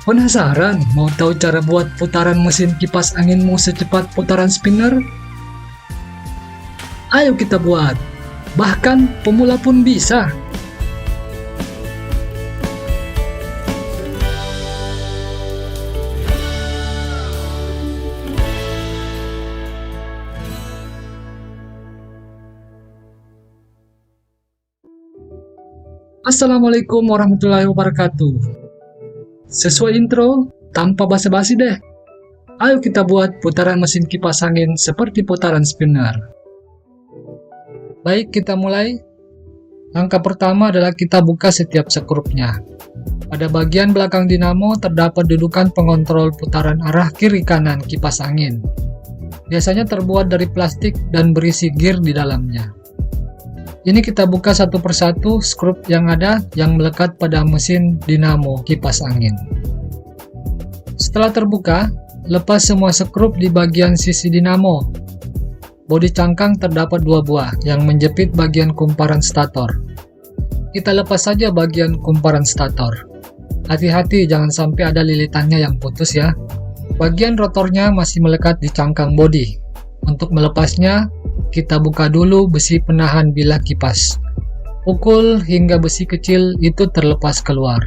Penasaran mau tahu cara buat putaran mesin kipas anginmu secepat putaran spinner? Ayo kita buat, bahkan pemula pun bisa. Assalamualaikum warahmatullahi wabarakatuh. Sesuai intro, tanpa basa-basi deh. Ayo kita buat putaran mesin kipas angin seperti putaran spinner. Baik, kita mulai. Langkah pertama adalah kita buka setiap sekrupnya. Pada bagian belakang dinamo terdapat dudukan pengontrol putaran arah kiri kanan kipas angin. Biasanya terbuat dari plastik dan berisi gear di dalamnya. Ini kita buka satu persatu skrup yang ada yang melekat pada mesin dinamo kipas angin. Setelah terbuka, lepas semua skrup di bagian sisi dinamo. Bodi cangkang terdapat dua buah yang menjepit bagian kumparan stator. Kita lepas saja bagian kumparan stator. Hati-hati jangan sampai ada lilitannya yang putus ya. Bagian rotornya masih melekat di cangkang bodi. Untuk melepasnya, kita buka dulu besi penahan bilah kipas. Pukul hingga besi kecil itu terlepas keluar.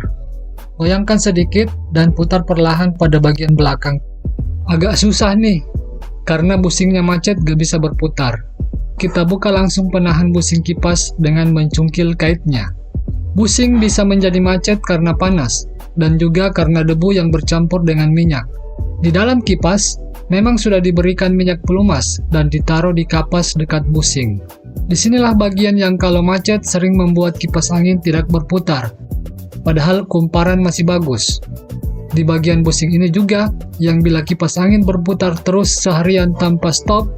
Goyangkan sedikit dan putar perlahan pada bagian belakang. Agak susah nih, karena busingnya macet gak bisa berputar. Kita buka langsung penahan busing kipas dengan mencungkil kaitnya. Busing bisa menjadi macet karena panas, dan juga karena debu yang bercampur dengan minyak. Di dalam kipas, memang sudah diberikan minyak pelumas dan ditaruh di kapas dekat busing. Disinilah bagian yang kalau macet sering membuat kipas angin tidak berputar, padahal kumparan masih bagus. Di bagian busing ini juga, yang bila kipas angin berputar terus seharian tanpa stop,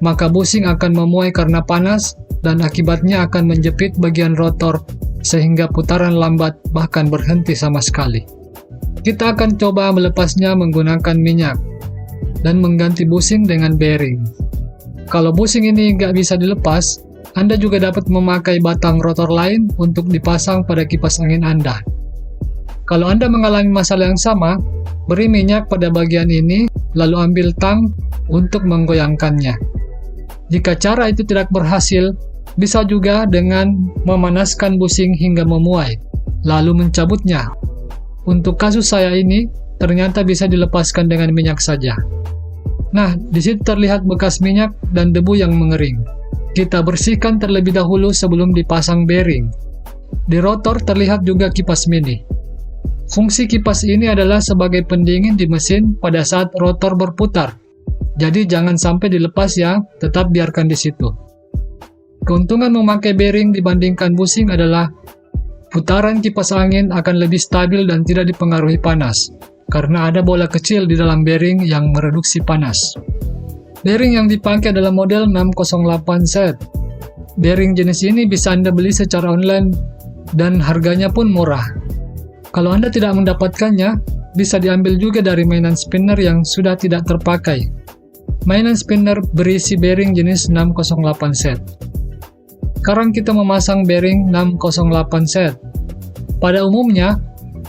maka busing akan memuai karena panas dan akibatnya akan menjepit bagian rotor sehingga putaran lambat bahkan berhenti sama sekali. Kita akan coba melepasnya menggunakan minyak dan mengganti busing dengan bearing. Kalau busing ini nggak bisa dilepas, Anda juga dapat memakai batang rotor lain untuk dipasang pada kipas angin Anda. Kalau Anda mengalami masalah yang sama, beri minyak pada bagian ini, lalu ambil tang untuk menggoyangkannya. Jika cara itu tidak berhasil, bisa juga dengan memanaskan busing hingga memuai, lalu mencabutnya. Untuk kasus saya ini, ternyata bisa dilepaskan dengan minyak saja. Nah, di situ terlihat bekas minyak dan debu yang mengering. Kita bersihkan terlebih dahulu sebelum dipasang bearing. Di rotor terlihat juga kipas mini. Fungsi kipas ini adalah sebagai pendingin di mesin pada saat rotor berputar. Jadi jangan sampai dilepas ya, tetap biarkan di situ. Keuntungan memakai bearing dibandingkan busing adalah putaran kipas angin akan lebih stabil dan tidak dipengaruhi panas, karena ada bola kecil di dalam bearing yang mereduksi panas. Bearing yang dipakai adalah model 608 set. Bearing jenis ini bisa Anda beli secara online dan harganya pun murah. Kalau Anda tidak mendapatkannya, bisa diambil juga dari mainan spinner yang sudah tidak terpakai. Mainan spinner berisi bearing jenis 608 set. Sekarang kita memasang bearing 608 set. Pada umumnya,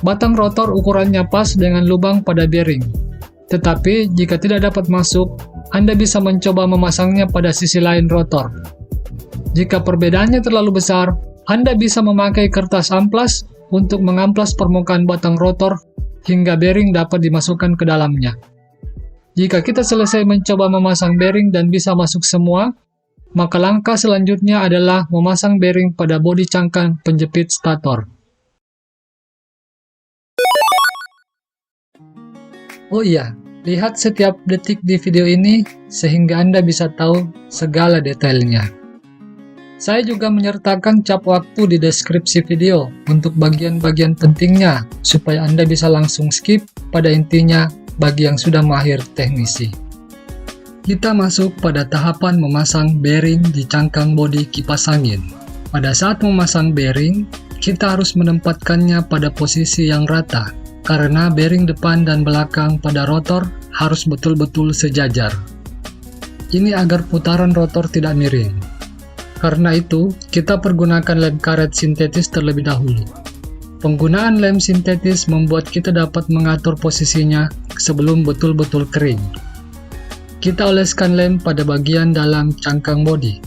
batang rotor ukurannya pas dengan lubang pada bearing. Tetapi, jika tidak dapat masuk, Anda bisa mencoba memasangnya pada sisi lain rotor. Jika perbedaannya terlalu besar, Anda bisa memakai kertas amplas untuk mengamplas permukaan batang rotor hingga bearing dapat dimasukkan ke dalamnya. Jika kita selesai mencoba memasang bearing dan bisa masuk semua, maka langkah selanjutnya adalah memasang bearing pada bodi cangkang penjepit stator. Oh iya, lihat setiap detik di video ini sehingga Anda bisa tahu segala detailnya. Saya juga menyertakan cap waktu di deskripsi video untuk bagian-bagian pentingnya supaya Anda bisa langsung skip pada intinya bagi yang sudah mahir teknisi. Kita masuk pada tahapan memasang bearing di cangkang bodi kipas angin. Pada saat memasang bearing, kita harus menempatkannya pada posisi yang rata, karena bearing depan dan belakang pada rotor harus betul-betul sejajar. Ini agar putaran rotor tidak miring. Karena itu, kita pergunakan lem karet sintetis terlebih dahulu. Penggunaan lem sintetis membuat kita dapat mengatur posisinya sebelum betul-betul kering. Kita oleskan lem pada bagian dalam cangkang bodi,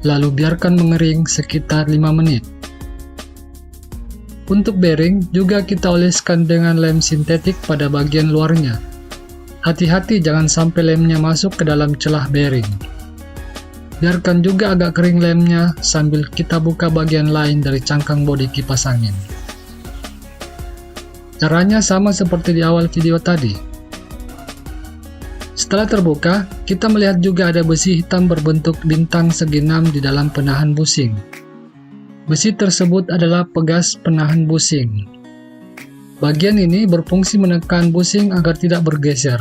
lalu biarkan mengering sekitar 5 menit. Untuk bearing, juga kita oleskan dengan lem sintetik pada bagian luarnya. Hati-hati jangan sampai lemnya masuk ke dalam celah bearing. Biarkan juga agak kering lemnya sambil kita buka bagian lain dari cangkang bodi kipas angin. Caranya sama seperti di awal video tadi. Setelah terbuka, kita melihat juga ada besi hitam berbentuk bintang segi 6 di dalam penahan busing. Besi tersebut adalah pegas penahan busing. Bagian ini berfungsi menekan busing agar tidak bergeser.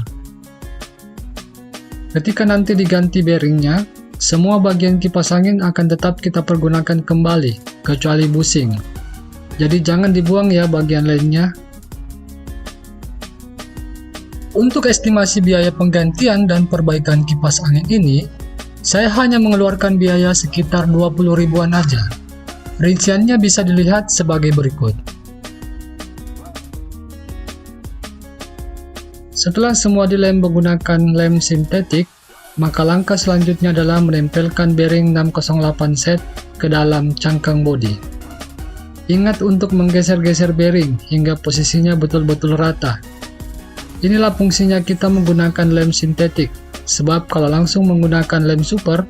Ketika nanti diganti bearingnya, semua bagian kipas angin akan tetap kita pergunakan kembali, kecuali busing. Jadi jangan dibuang ya bagian lainnya. Untuk estimasi biaya penggantian dan perbaikan kipas angin ini, saya hanya mengeluarkan biaya sekitar 20 ribuan aja. Rinciannya bisa dilihat sebagai berikut. Setelah semua dilem menggunakan lem sintetik, maka langkah selanjutnya adalah menempelkan bearing 608 set ke dalam cangkang bodi. Ingat untuk menggeser-geser bearing hingga posisinya betul-betul rata. Inilah fungsinya kita menggunakan lem sintetik, sebab kalau langsung menggunakan lem super,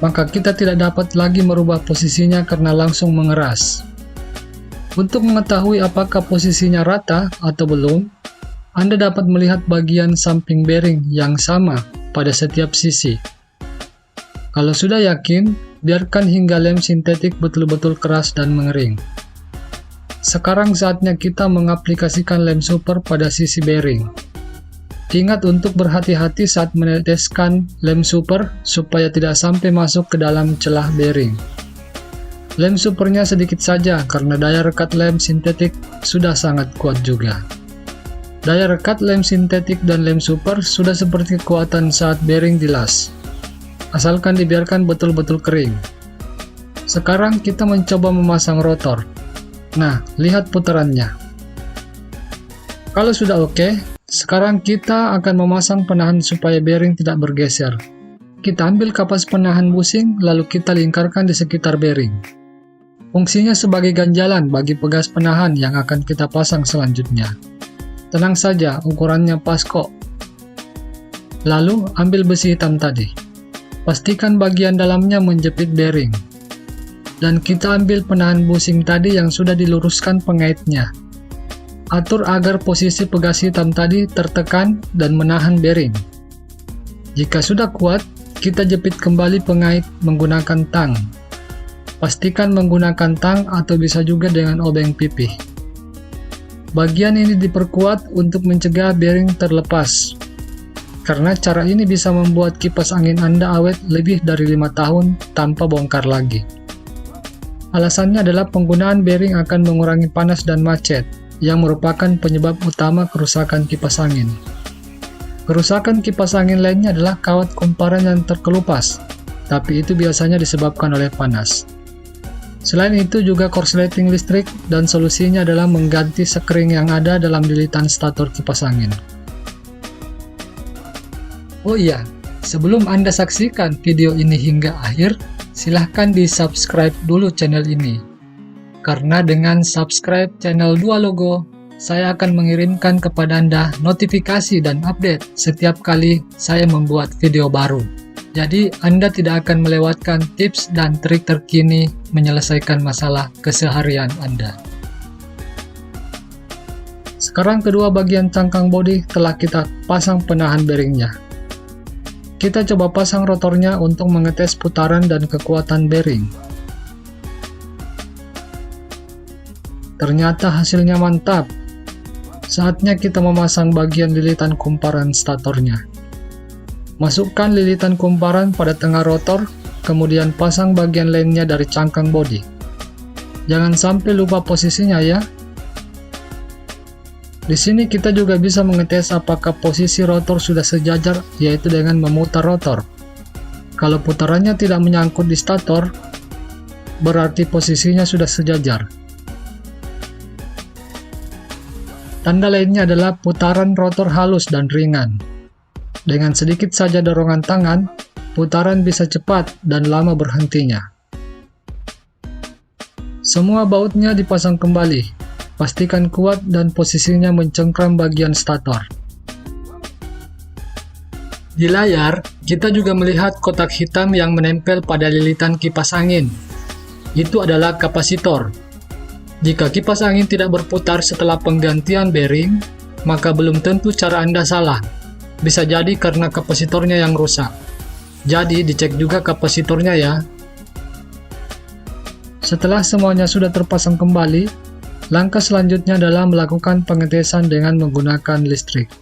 maka kita tidak dapat lagi merubah posisinya karena langsung mengeras. Untuk mengetahui apakah posisinya rata atau belum, Anda dapat melihat bagian samping bearing yang sama pada setiap sisi. Kalau sudah yakin, biarkan hingga lem sintetik betul-betul keras dan mengering. Sekarang saatnya kita mengaplikasikan lem super pada sisi bearing. Ingat untuk berhati-hati saat meneteskan lem super supaya tidak sampai masuk ke dalam celah bearing. Lem supernya sedikit saja karena daya rekat lem sintetik sudah sangat kuat juga. Daya rekat lem sintetik dan lem super sudah seperti kekuatan saat bearing dilas, asalkan dibiarkan betul-betul kering. Sekarang kita mencoba memasang rotor. Nah, lihat putarannya. Kalau sudah oke, sekarang kita akan memasang penahan supaya bearing tidak bergeser. Kita ambil kapas penahan busing, lalu kita lingkarkan di sekitar bearing. Fungsinya sebagai ganjalan bagi pegas penahan yang akan kita pasang selanjutnya. Tenang saja, ukurannya pas kok. Lalu, ambil besi hitam tadi. Pastikan bagian dalamnya menjepit bearing. Dan kita ambil penahan busing tadi yang sudah diluruskan pengaitnya. Atur agar posisi pegas hitam tadi tertekan dan menahan bearing. Jika sudah kuat, kita jepit kembali pengait menggunakan tang. Pastikan menggunakan tang atau bisa juga dengan obeng pipih. Bagian ini diperkuat untuk mencegah bearing terlepas. Karena cara ini bisa membuat kipas angin Anda awet lebih dari 5 tahun tanpa bongkar lagi. Alasannya adalah penggunaan bearing akan mengurangi panas dan macet, yang merupakan penyebab utama kerusakan kipas angin. Kerusakan kipas angin lainnya adalah kawat kumparan yang terkelupas, tapi itu biasanya disebabkan oleh panas. Selain itu juga korsleting listrik, dan solusinya adalah mengganti sekring yang ada dalam lilitan stator kipas angin. Oh iya, sebelum Anda saksikan video ini hingga akhir, silahkan di-subscribe dulu channel ini. Karena dengan subscribe channel Dua Logo, saya akan mengirimkan kepada Anda notifikasi dan update setiap kali saya membuat video baru. Jadi, Anda tidak akan melewatkan tips dan trik terkini menyelesaikan masalah keseharian Anda. Sekarang kedua bagian cangkang bodi telah kita pasang penahan bearingnya. Kita coba pasang rotornya untuk mengetes putaran dan kekuatan bearing. Ternyata hasilnya mantap. Saatnya kita memasang bagian lilitan kumparan statornya. Masukkan lilitan kumparan pada tengah rotor, kemudian pasang bagian lainnya dari cangkang bodi. Jangan sampai lupa posisinya ya. Di sini kita juga bisa mengetes apakah posisi rotor sudah sejajar, yaitu dengan memutar rotor. Kalau putarannya tidak menyangkut di stator, berarti posisinya sudah sejajar. Tanda lainnya adalah putaran rotor halus dan ringan. Dengan sedikit saja dorongan tangan, putaran bisa cepat dan lama berhentinya. Semua bautnya dipasang kembali. Pastikan kuat dan posisinya mencengkram bagian stator. Di layar, kita juga melihat kotak hitam yang menempel pada lilitan kipas angin. Itu adalah kapasitor. Jika kipas angin tidak berputar setelah penggantian bearing, maka belum tentu cara Anda salah. Bisa jadi karena kapasitornya yang rusak. Jadi dicek juga kapasitornya ya. Setelah semuanya sudah terpasang kembali, langkah selanjutnya adalah melakukan pengetesan dengan menggunakan listrik.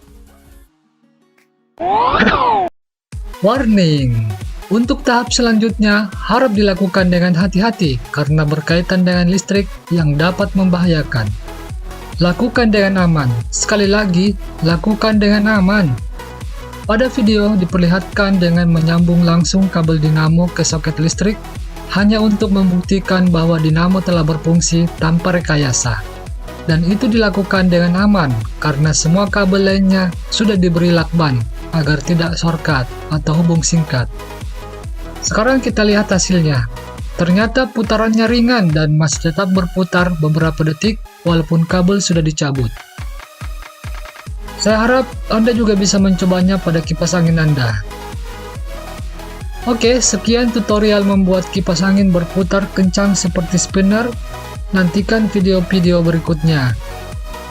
Warning! Untuk tahap selanjutnya, harap dilakukan dengan hati-hati karena berkaitan dengan listrik yang dapat membahayakan. Lakukan dengan aman. Sekali lagi, lakukan dengan aman. Pada video diperlihatkan dengan menyambung langsung kabel dinamo ke soket listrik hanya untuk membuktikan bahwa dinamo telah berfungsi tanpa rekayasa. Dan itu dilakukan dengan aman karena semua kabel lainnya sudah diberi lakban agar tidak shortcut atau hubung singkat. Sekarang kita lihat hasilnya. Ternyata putarannya ringan dan masih tetap berputar beberapa detik walaupun kabel sudah dicabut. Saya harap Anda juga bisa mencobanya pada kipas angin Anda. Oke, sekian tutorial membuat kipas angin berputar kencang seperti spinner. Nantikan video-video berikutnya.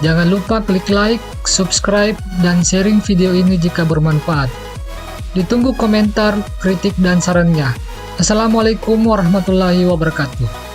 Jangan lupa klik like, subscribe, dan sharing video ini jika bermanfaat. Ditunggu komentar, kritik, dan sarannya. Assalamualaikum warahmatullahi wabarakatuh.